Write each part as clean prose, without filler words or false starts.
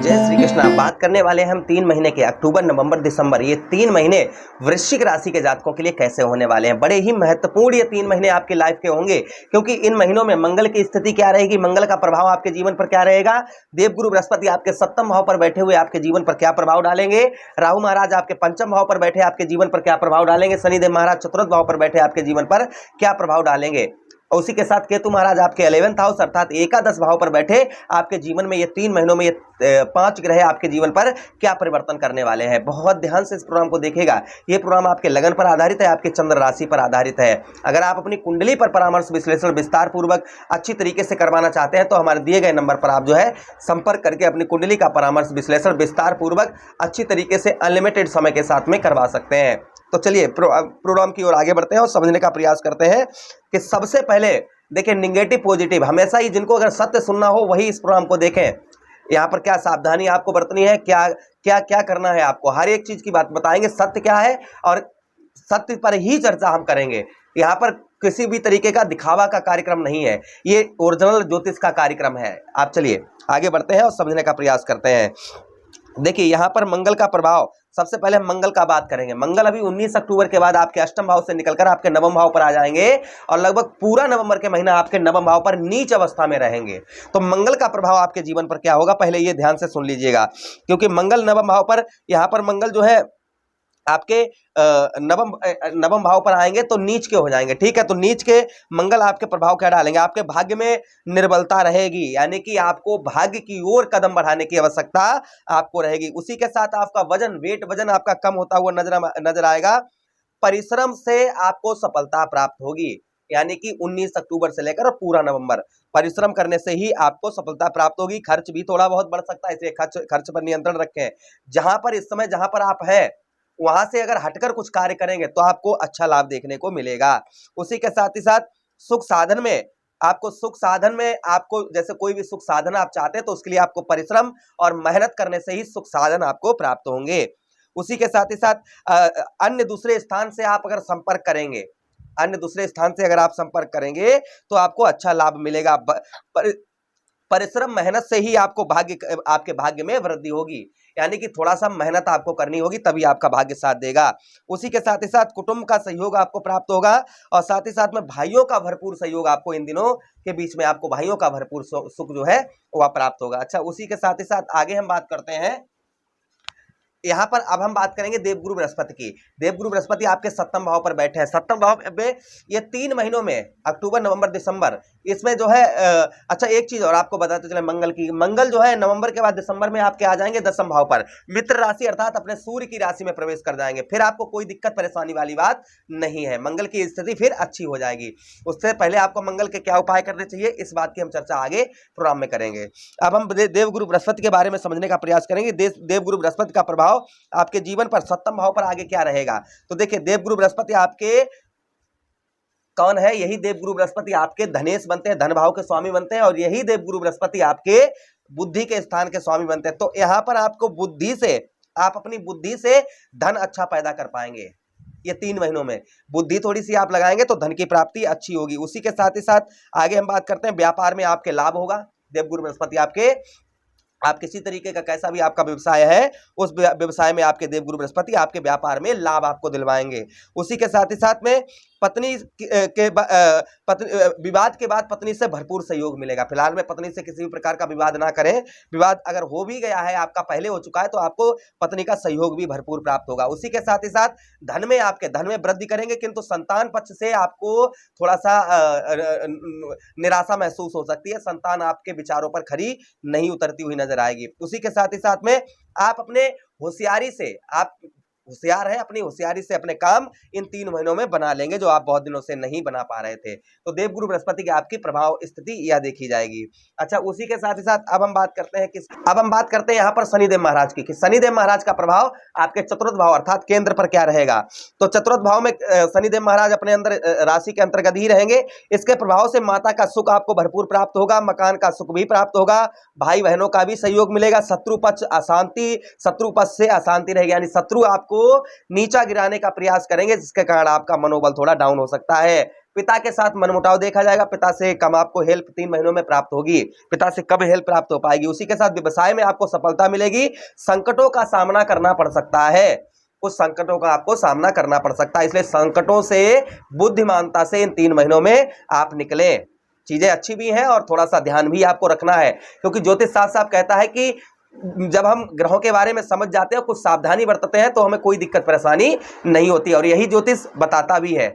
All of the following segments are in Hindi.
जय श्री कृष्णा। बात करने वाले हैं हम 3 महीने के अक्टूबर, नवंबर, दिसंबर, ये 3 महीने वृश्चिक राशि के जातकों के लिए कैसे होने वाले हैं। बड़े ही महत्वपूर्ण ये 3 महीने आपके लाइफ के होंगे, क्योंकि इन महीनों में मंगल की स्थिति क्या रहेगी, मंगल का प्रभाव आपके जीवन पर क्या रहेगा। देवगुरु बृहस्पति आपके 7वें भाव पर बैठे हुए आपके जीवन पर क्या प्रभाव डालेंगे। राहु महाराज आपके 5वें भाव पर बैठे आपके जीवन पर क्या प्रभाव डालेंगे। शनिदेव महाराज 4th भाव पर बैठे आपके जीवन पर क्या प्रभाव डालेंगे। और उसी के साथ केतु महाराज आपके 11th हाउस अर्थात एकादश भाव पर बैठे आपके जीवन में ये 3 महीनों में ये 5 ग्रह आपके जीवन पर क्या परिवर्तन करने वाले हैं। बहुत ध्यान से इस प्रोग्राम को देखिएगा। ये प्रोग्राम आपके लगन पर आधारित है, आपके चंद्र राशि पर आधारित है। अगर आप अपनी कुंडली पर परामर्श विश्लेषण विस्तार पूर्वक अच्छी तरीके से करवाना चाहते हैं तो हमारे दिए गए नंबर पर आप जो है संपर्क करके अपनी कुंडली का परामर्श विश्लेषण विस्तार पूर्वक अच्छी तरीके से अनलिमिटेड समय के साथ में करवा सकते हैं। तो चलिए प्रोग्राम की ओर आगे बढ़ते हैं और समझने का प्रयास करते हैं कि सबसे पहले देखिए निगेटिव पॉजिटिव हमेशा ही, जिनको अगर सत्य सुनना हो वही इस प्रोग्राम को देखें। यहाँ पर क्या सावधानी आपको बरतनी है, क्या क्या क्या करना है, आपको हर एक चीज की बात बताएंगे। सत्य क्या है और सत्य पर ही चर्चा हम करेंगे। यहाँ पर किसी भी तरीके का दिखावा का कार्यक्रम नहीं है, ये ओरिजिनल ज्योतिष का कार्यक्रम है। आप चलिए आगे बढ़ते हैं और समझने का प्रयास करते हैं। देखिए यहाँ पर मंगल का प्रभाव, सबसे पहले हम मंगल का बात करेंगे। मंगल अभी 19 अक्टूबर के बाद आपके 8वें भाव से निकलकर आपके 9वें भाव पर आ जाएंगे और लगभग पूरा नवंबर के महीना आपके 9वें भाव पर नीच अवस्था में रहेंगे। तो मंगल का प्रभाव आपके जीवन पर क्या होगा, पहले ये ध्यान से सुन लीजिएगा, क्योंकि मंगल 9वें भाव पर, यहाँ पर मंगल जो है आपके नवम भाव पर आएंगे तो नीच के हो जाएंगे। ठीक है, तो नीच के मंगल आपके प्रभाव क्या डालेंगे, आपके भाग्य में निर्बलता रहेगी, यानी कि आपको भाग्य की ओर कदम बढ़ाने की आवश्यकता आपको रहेगी। उसी के साथ आपका वजन आपका कम होता हुआ नजर आएगा। परिश्रम से आपको सफलता प्राप्त होगी, यानी कि 19 अक्टूबर से लेकर और पूरा नवंबर परिश्रम करने से ही आपको सफलता प्राप्त होगी। खर्च भी थोड़ा बहुत बढ़ सकता है, इसलिए खर्च पर नियंत्रण रखें। जहां पर इस समय जहां पर आप हैं वहां से अगर हटकर कुछ कार्य करेंगे तो आपको अच्छा लाभ देखने को मिलेगा। उसी के साथ ही साथ सुख साधन में आपको जैसे कोई भी सुख साधन आप चाहते हैं तो उसके लिए आपको परिश्रम और मेहनत करने से ही सुख साधन आपको प्राप्त होंगे। उसी के साथ ही साथ अन्य दूसरे स्थान से आप अगर संपर्क करेंगे तो आपको अच्छा लाभ मिलेगा। परिश्रम मेहनत से ही आपको आपके भाग्य में वृद्धि होगी, यानी कि थोड़ा सा मेहनत आपको करनी होगी तभी आपका भाग्य साथ देगा। उसी के साथ ही साथ कुटुंब का सहयोग आपको प्राप्त होगा और साथ ही साथ में भाइयों का भरपूर सहयोग आपको इन दिनों के बीच में आपको भाइयों का भरपूर सुख जो है वह प्राप्त होगा। अच्छा, उसी के साथ ही साथ आगे हम बात करते हैं। यहाँ पर अब हम बात करेंगे देवगुरु बृहस्पति की। देवगुरु बृहस्पति आपके 7वें भाव पर बैठे हैं। 7वें भाव में ये 3 महीनों में अक्टूबर, नवंबर, दिसंबर, इसमें जो है अच्छा एक चीज और आपको बताते चले मंगल की। मंगल जो है नवंबर के बाद दिसंबर में आपके आ जाएंगे 10वें भाव पर, मित्र राशि अर्थात अपने सूर्य की राशि में प्रवेश कर जाएंगे। फिर आपको कोई दिक्कत परेशानी वाली बात नहीं है, मंगल की स्थिति फिर अच्छी हो जाएगी। उससे पहले आपको मंगल के क्या उपाय करने चाहिए, इस बात की हम चर्चा आगे प्रोग्राम में करेंगे। अब हम देवगुरु बृहस्पति के बारे में समझने का प्रयास करेंगे। देवगुरु बृहस्पति का प्रभाव आपके जीवन पर 7वें भाव पर आगे क्या रहेगा। तो देखिए देवगुरु बृहस्पति आपके कौन है, यही देवगुरु बृहस्पति आपके धनेश बनते हैं, धन भाव के स्वामी बनते हैं, और यही देवगुरु बृहस्पति आपके बुद्धि के स्थान के स्वामी बनते हैं। तो यहां पर आपको आप अपनी बुद्धि से धन अच्छा पैदा कर पाएंगे। ये 3 महीनों में बुद्धि थोड़ी सी आप लगाएंगे तो धन की प्राप्ति अच्छी होगी। उसी के साथ ही साथ आगे हम बात करते हैं, व्यापार में आपके लाभ होगा। देवगुरु बृहस्पति आप किसी तरीके का कैसा भी आपका व्यवसाय है उस व्यवसाय में आपके देवगुरु बृहस्पति आपके व्यापार में लाभ आपको दिलवाएंगे। उसी के साथ ही साथ में विवाद के बाद पत्नी से भरपूर सहयोग मिलेगा। फिलहाल में पत्नी से किसी भी प्रकार का विवाद ना करें। विवाद अगर हो भी गया है, आपका पहले हो चुका है, तो आपको पत्नी का सहयोग भी भरपूर प्राप्त होगा। उसी के साथ ही साथ धन में वृद्धि करेंगे, किंतु संतान पक्ष से आपको थोड़ा सा निराशा महसूस हो सकती है। संतान आपके विचारों पर खरी नहीं उतरती हुई नजर आएगी। उसी के साथ ही साथ में आप अपने होशियारी से, आप होशियार है, अपनी होशियारी से अपने काम इन 3 महीनों में बना लेंगे जो आप बहुत दिनों से नहीं बना पा रहे थे। तो देवगुरु बृहस्पति की आपकी प्रभाव स्थिति यह देखी जाएगी। अच्छा, उसी के साथ ही साथ अब हम बात करते हैं यहाँ पर शनिदेव महाराज की, कि शनिदेव महाराज का प्रभाव आपके 4th भाव अर्थात केंद्र पर क्या रहेगा। तो 4th भाव में शनिदेव महाराज अपने अंदर राशि के अंतर्गत ही रहेंगे। इसके प्रभाव से माता का सुख आपको भरपूर प्राप्त होगा, मकान का सुख भी प्राप्त होगा, भाई बहनों का भी सहयोग मिलेगा। शत्रु पक्ष से अशांति रहेगी, यानी शत्रु आपको नीचा गिराने का प्रयास करेंगे, जिसके कारण आपका मनोबल थोड़ा डाउन हो सकता है। पिता के साथ मनमुटाव देखा जाएगा, पिता से कम आपको हेल्प 3 महीनों में प्राप्त होगी, पिता से कम हेल्प प्राप्त हो पाएगी। उसी के साथ व्यवसाय में आपको सफलता मिलेगी, संकटों का सामना करना पड़ सकता है, कुछ संकटों का आपको सामना करना पड़ सकता है, इसलिए संकटों से बुद्धिमानता से इन 3 महीनों में आप निकलें। चीजें अच्छी भी हैं और थोड़ा सा ध्यान भी आपको रखना है, क्योंकि ज्योतिष साफ साफ कहता है कि जब हम ग्रहों के बारे में समझ जाते हैं, कुछ सावधानी बरतते हैं, तो हमें कोई दिक्कत परेशानी नहीं होती, और यही ज्योतिष बताता भी है।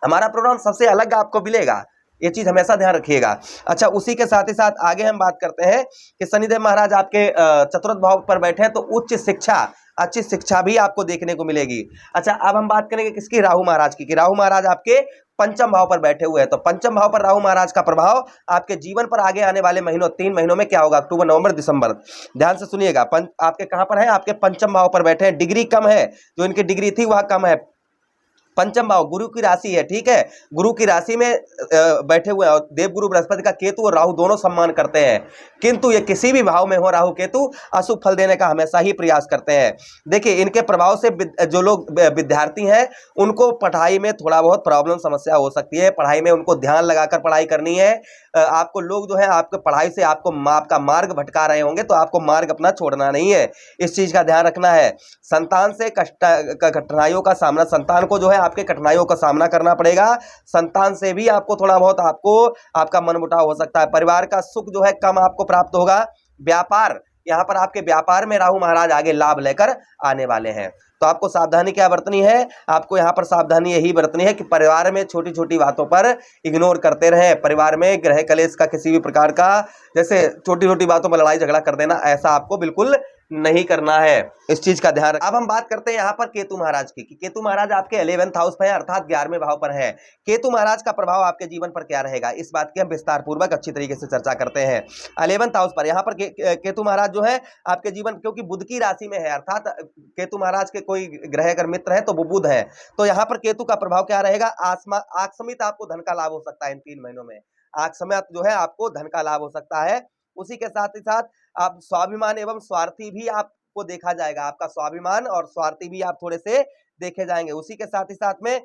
हमारा प्रोग्राम सबसे अलग आपको मिलेगा, ये चीज हमेशा ध्यान रखिएगा। अच्छा, उसी के साथ ही साथ आगे हम बात करते हैं कि शनिदेव महाराज आपके चतुर्थ भाव पर बैठे हैं, तो उच्च शिक्षा, अच्छी शिक्षा भी आपको देखने को मिलेगी। अच्छा, अब हम बात करेंगे किसकी, राहु महाराज की, कि राहु महाराज आपके पंचम भाव पर बैठे हुए हैं। तो पंचम भाव पर राहु महाराज का प्रभाव आपके जीवन पर आगे आने वाले महीनों 3 महीनों में क्या होगा, अक्टूबर, नवंबर, दिसंबर। ध्यान से सुनिएगा, आपके कहां पर है, आपके पंचम भाव पर बैठे हैं, डिग्री कम है, जो इनकी डिग्री थी वह कम है। पंचम भाव गुरु की राशि है, ठीक है, गुरु की राशि में बैठे हुए हैं, और देवगुरु बृहस्पति का केतु और राहु दोनों सम्मान करते हैं, किंतु ये किसी भी भाव में हो राहु केतु अशुभ फल देने का हमेशा ही प्रयास करते हैं। देखिए, इनके प्रभाव से जो लोग विद्यार्थी हैं उनको पढ़ाई में थोड़ा बहुत प्रॉब्लम समस्या हो सकती है, पढ़ाई में उनको ध्यान लगाकर पढ़ाई करनी है। आपको लोग जो है आपके पढ़ाई से आपका मार्ग भटका रहे होंगे, तो आपको मार्ग अपना छोड़ना नहीं है, इस चीज का ध्यान रखना है। संतान से कठिनाइयों का सामना, संतान को जो है आपके कठिनाइयों का सामना करना पड़ेगा, संतान से भी आपको थोड़ा बहुत आपका मनमुटाव हो सकता है। परिवार का सुख जो है कम आपको प्राप्त होगा। व्यापार, यहाँ पर आपके व्यापार में राहु महाराज आगे लाभ लेकर आने वाले हैं, तो आपको सावधानी क्या बरतनी है, आपको यहाँ पर सावधानी यही बरतनी है कि परिवार में छोटी छोटी बातों पर इग्नोर करते रहें। परिवार में ग्रह कलेश का किसी भी प्रकार का, जैसे छोटी छोटी बातों पर लड़ाई झगड़ा कर देना, ऐसा आपको बिल्कुल नहीं करना है, इस चीज का ध्यान। अब हम बात करते हैं यहाँ पर केतु महाराज की, कि केतु महाराज आपके 11th हाउस पर है, अर्थात 11वें भाव पर है। केतु महाराज का प्रभाव आपके जीवन पर क्या रहेगा, इस बात की हम विस्तार पूर्वक अच्छी तरीके से चर्चा करते हैं। 11th हाउस पर यहाँ पर केतु महाराज जो है आपके जीवन, क्योंकि बुध की राशि में है, अर्थात केतु महाराज के कोई ग्रह अगर मित्र है तो वो बुध है, तो यहाँ पर केतु का प्रभाव क्या रहेगा, आकस्मिक आपको धन का लाभ हो सकता है इन 3 महीनों में, आकस्मिक जो है आपको धन का लाभ हो सकता है। उसी के साथ ही साथ आप स्वाभिमान एवं स्वार्थी भी आपको देखा जाएगा, आपका स्वाभिमान और स्वार्थी भी आप थोड़े से देखे जाएंगे। उसी के साथ ही साथ में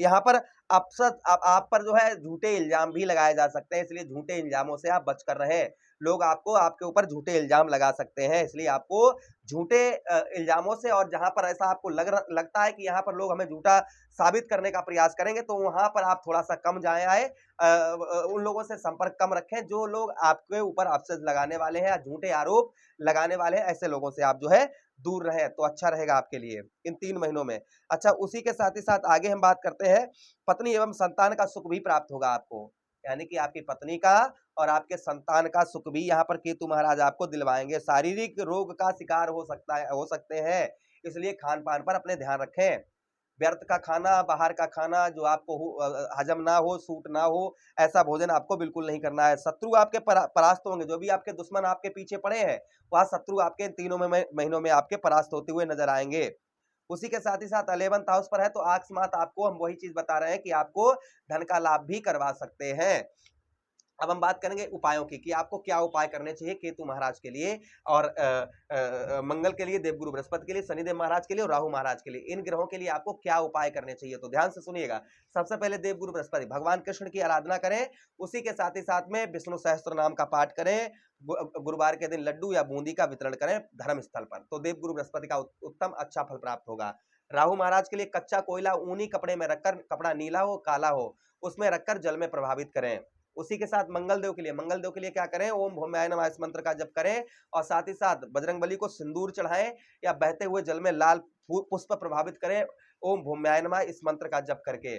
यहाँ पर आप पर जो है झूठे इल्जाम भी लगाए जा सकते हैं, इसलिए झूठे इल्जामों से आप बचकर रहें। लोग आपके ऊपर झूठे इल्जाम लगा सकते हैं, इसलिए आपको झूठे इल्जामों से, और जहां पर ऐसा आपको लगता है कि यहाँ पर लोग हमें झूठा साबित करने का प्रयास करेंगे, तो वहां पर आप थोड़ा सा कम आए, उन लोगों से संपर्क कम रखें जो लोग आपके ऊपर अफसोस लगाने वाले हैं या झूठे आरोप लगाने वाले हैं, ऐसे लोगों से आप जो है दूर रहें, तो अच्छा रहेगा आपके लिए इन 3 महीनों में। अच्छा, उसी के साथ ही साथ आगे हम बात करते हैं, पत्नी एवं संतान का सुख भी प्राप्त होगा आपको, यानी कि आपकी पत्नी का और आपके संतान का सुख भी यहाँ पर केतु महाराज आपको दिलवाएंगे। शारीरिक रोग का शिकार हो सकते हैं, इसलिए खान पान पर अपने ध्यान रखें। व्यर्थ का खाना, बाहर का खाना जो आपको हजम ना हो, सूट ना हो, ऐसा भोजन आपको बिल्कुल नहीं करना है। शत्रु आपके परास्त होंगे, जो भी आपके दुश्मन आपके पीछे पड़े हैं, वह शत्रु आपके इन 3 महीनों में आपके परास्त होते हुए नजर आएंगे। उसी के साथ ही साथ 11th हाउस पर है, तो अकस्मात आपको हम वही चीज बता रहे हैं कि आपको धन का लाभ भी करवा सकते हैं। अब हम बात करेंगे उपायों की, कि आपको क्या उपाय करने चाहिए केतु महाराज के लिए, और मंगल के लिए, देवगुरु बृहस्पति के लिए, शनिदेव महाराज के लिए और राहु महाराज के लिए, इन ग्रहों के लिए आपको क्या उपाय करने चाहिए, तो ध्यान से सुनिएगा। सबसे पहले देवगुरु बृहस्पति भगवान कृष्ण की आराधना करें, उसी के साथ ही साथ में विष्णु सहस्त्र नाम का पाठ करें, गुरुवार के दिन लड्डू या बूंदी का वितरण करें धर्म स्थल पर, तो देवगुरु बृहस्पति का उत्तम अच्छा फल प्राप्त होगा। राहु महाराज के लिए कच्चा कोयला ऊनी कपड़े में रखकर, कपड़ा नीला हो काला हो, उसमें रखकर जल में प्रभावित करें। उसी के साथ मंगल देव के लिए क्या करें, ओम भौम्याय नमः इस मंत्र का जप करें, और साथ ही साथ बजरंगबली को सिंदूर चढ़ाएं या बहते हुए जल में लाल पुष्प प्रभावित करें, ओम भौम्याय नमः इस मंत्र का जप करके।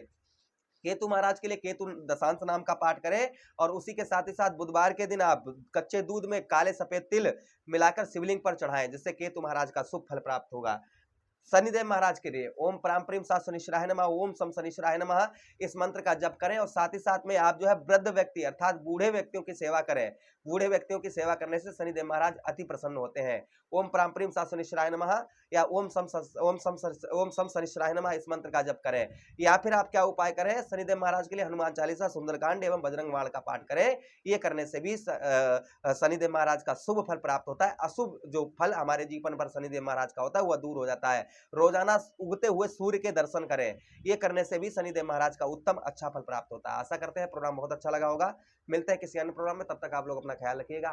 केतु महाराज के लिए केतु दशांश नाम का पाठ करें, और उसी के साथ ही साथ बुधवार के दिन आप कच्चे दूध में काले सफेद तिल मिलाकर शिवलिंग पर चढ़ाएं, जिससे केतु महाराज का शुभ फल प्राप्त होगा। शनिदेव महाराज के लिए ओम प्राम प्रीम सा शनिश्चराय नमः, ओम सम शनिश्चराय नमः इस मंत्र का जप करें, और साथ ही साथ में आप जो है वृद्ध व्यक्ति अर्थात बूढ़े व्यक्तियों की सेवा करें। बूढ़े व्यक्तियों की सेवा करने से शनिदेव महाराज अति प्रसन्न होते हैं। ओम प्राम प्रीम सा शनिश्चराय नमः या ओम सम शनिश्चराय नमः इस मंत्र का जप करें। या फिर आप क्या उपाय करें, शनिदेव महाराज के लिए हनुमान चालीसा, सुंदरकांड एवं बजरंग बाण का पाठ करें। ये करने से भी शनिदेव महाराज का शुभ फल प्राप्त होता है, अशुभ जो फल हमारे जीवन पर शनिदेव महाराज का होता है वह दूर हो जाता है। रोजाना उगते हुए सूर्य के दर्शन करें। ये करने से भी शनिदेव महाराज का उत्तम अच्छा फल प्राप्त होता है। आशा करते हैं प्रोग्राम बहुत अच्छा लगा होगा। मिलते हैं किसी अन्य प्रोग्राम में, तब तक आप लोग अपना ख्याल रखिएगा।